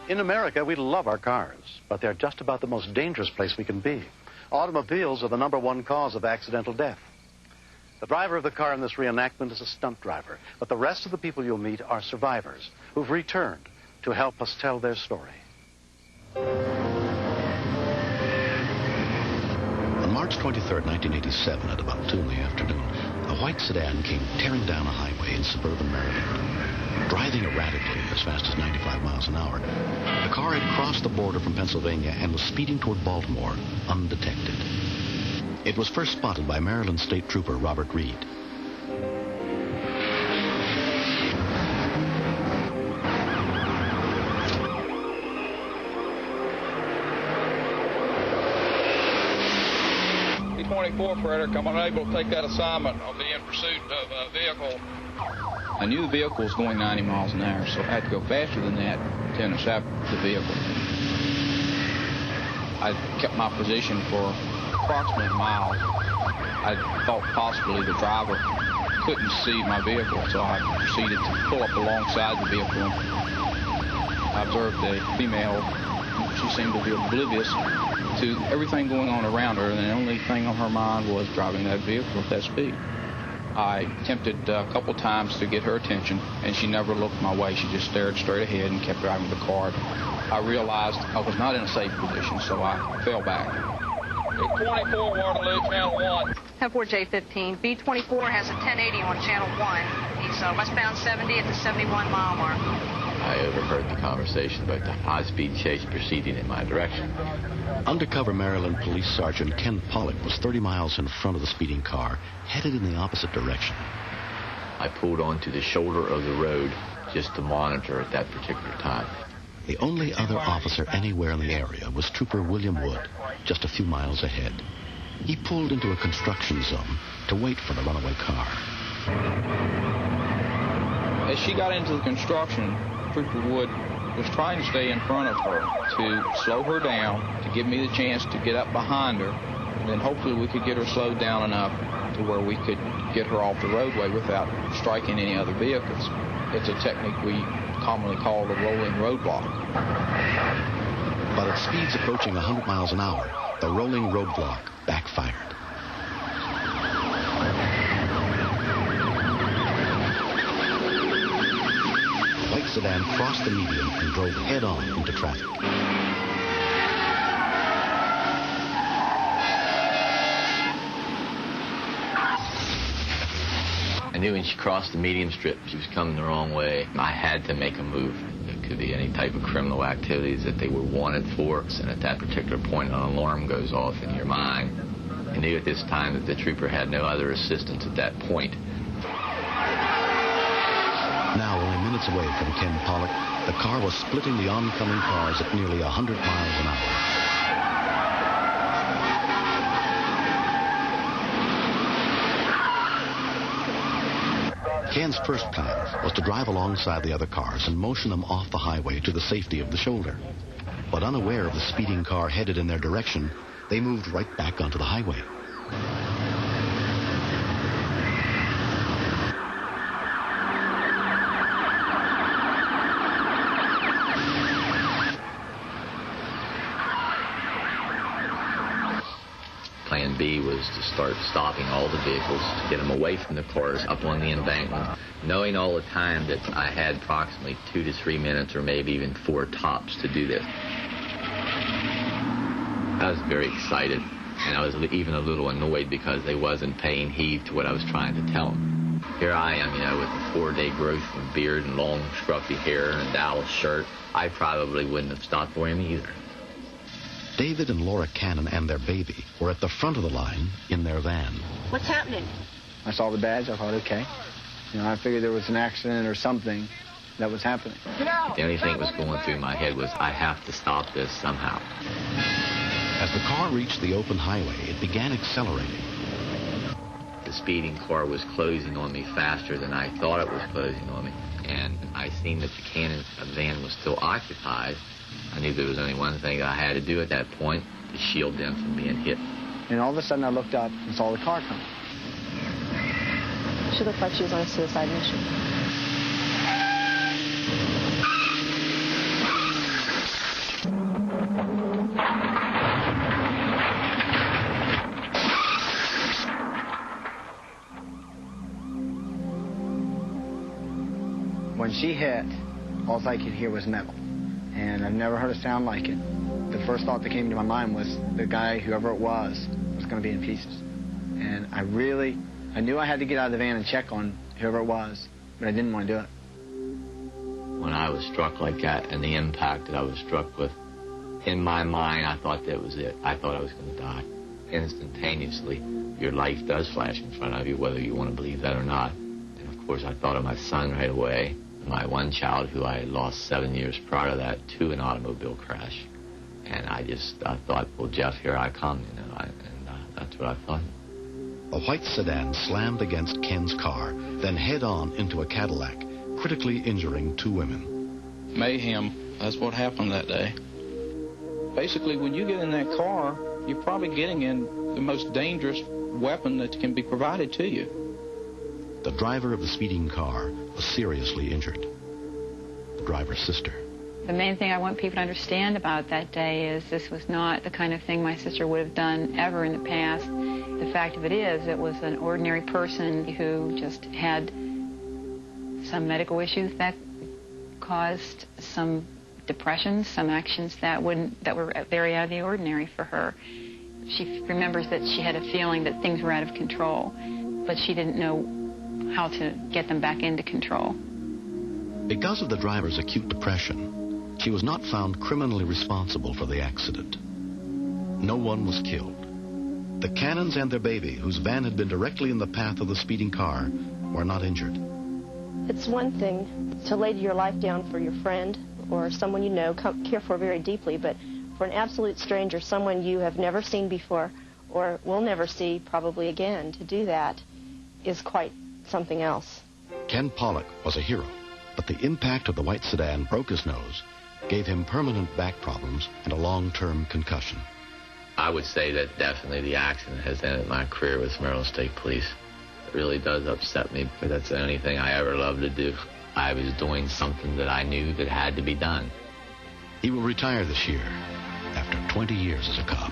In America, we love our cars, but they're just about the most dangerous place we can be. Automobiles are the #1 cause of accidental death. The driver of the car in this reenactment is a stunt driver, but the rest of the people you'll meet are survivors who've returned to help us tell their story. On March 23rd, 1987, at about 2 in the afternoon, a white sedan came tearing down a highway in suburban Maryland. Driving erratically as fast as 95 miles an hour, the car had crossed the border from Pennsylvania and was speeding toward Baltimore undetected. It was first spotted by Maryland State Trooper Robert Reed. B-24 Predator, I'm unable to take that assignment. I'll be in pursuit of a vehicle. I knew the vehicle was going 90 miles an hour, so I had to go faster than that to intercept the vehicle. I kept my position for approximately a mile. I thought possibly the driver couldn't see my vehicle, so I proceeded to pull up alongside the vehicle. I observed a female. She seemed to be oblivious to everything going on around her, and the only thing on her mind was driving that vehicle at that speed. I attempted a couple times to get her attention, and she never looked my way. She just stared straight ahead and kept driving the car. I realized I was not in a safe position, so I fell back. B-24, Waterloo, Channel 1. 10-4J-15. B-24 has a 1080 on Channel 1. He's westbound 70 at the 71-mile mark. I overheard the conversation about the high-speed chase proceeding in my direction. Undercover Maryland Police Sergeant Ken Pollock was 30 miles in front of the speeding car, headed in the opposite direction. I pulled onto the shoulder of the road just to monitor at that particular time. The only other officer anywhere in the area was Trooper William Wood, just a few miles ahead. He pulled into a construction zone to wait for the runaway car. As she got into the construction, Trooper Wood was trying to stay in front of her to slow her down, to give me the chance to get up behind her, and then hopefully we could get her slowed down enough to where we could get her off the roadway without striking any other vehicles. It's a technique we commonly call the rolling roadblock. But at speeds approaching 100 miles an hour, the rolling roadblock backfired. The white sedan crossed the median and drove head-on into traffic. I knew when she crossed the median strip, she was coming the wrong way. I had to make a move. It could be any type of criminal activities that they were wanted for. And at that particular point, an alarm goes off in your mind. I knew at this time that the trooper had no other assistance at that point. Now, only minutes away from Ken Pollock, the car was splitting the oncoming cars at nearly 100 miles an hour. Ken's first plan was to drive alongside the other cars and motion them off the highway to the safety of the shoulder. But unaware of the speeding car headed in their direction, they moved right back onto the highway. Plan B was to start stopping all the vehicles to get them away from the cars up on the embankment, knowing all the time that I had approximately 2 to 3 minutes or maybe even 4 tops to do this. I was very excited, and I was even a little annoyed because they wasn't paying heed to what I was trying to tell them. Here I am, with a 4-day growth of beard and long scruffy hair and a Dallas shirt. I probably wouldn't have stopped for him either. David and Laura Cannon and their baby were at the front of the line in their van. What's happening? I saw the badge. I thought, okay. I figured there was an accident or something that was happening. The only thing that was going through my head was, I have to stop this somehow. As the car reached the open highway, it began accelerating. The speeding car was closing on me faster than I thought it was closing on me. And I seen that the Cannon van was still occupied. I knew there was only one thing I had to do at that point to shield them from being hit. And all of a sudden I looked up and saw the car coming. She looked like she was on a suicide mission. When she hit, all I could hear was metal. And I've never heard a sound like it. The first thought that came to my mind was the guy, whoever it was going to be in pieces. And I knew I had to get out of the van and check on whoever it was, but I didn't want to do it. When I was struck like that and the impact that I was struck with, in my mind, I thought that was it. I thought I was going to die. Instantaneously, your life does flash in front of you, whether you want to believe that or not. And of course, I thought of my son right away, my one child who I had lost 7 years prior to that to an automobile crash. And I thought, well, Jeff, here I come, you know, that's what I thought. A white sedan slammed against Ken's car, then head-on into a Cadillac, critically injuring 2 women. Mayhem, that's what happened that day. Basically, when you get in that car, you're probably getting in the most dangerous weapon that can be provided to you. The driver of the speeding car was seriously injured. The driver's sister. The main thing I want people to understand about that day is this was not the kind of thing my sister would have done ever in the past. The fact of it is, it was an ordinary person who just had some medical issues that caused some depression, some actions that were very out of the ordinary for her. She remembers that she had a feeling that things were out of control, but she didn't know how to get them back into control. Because of the driver's acute depression, she was not found criminally responsible for the accident. No one was killed. The Cannons and their baby, whose van had been directly in the path of the speeding car, were not injured. It's one thing to lay your life down for your friend or someone you know, care for very deeply, but for an absolute stranger, someone you have never seen before or will never see probably again, to do that is quite something else. Ken Pollock was a hero, but the impact of the white sedan broke his nose, gave him permanent back problems and a long-term concussion. I would say that definitely the accident has ended my career with Maryland State Police. It really does upset me, but that's the only thing I ever loved to do. I was doing something that I knew that had to be done. He will retire this year after 20 years as a cop.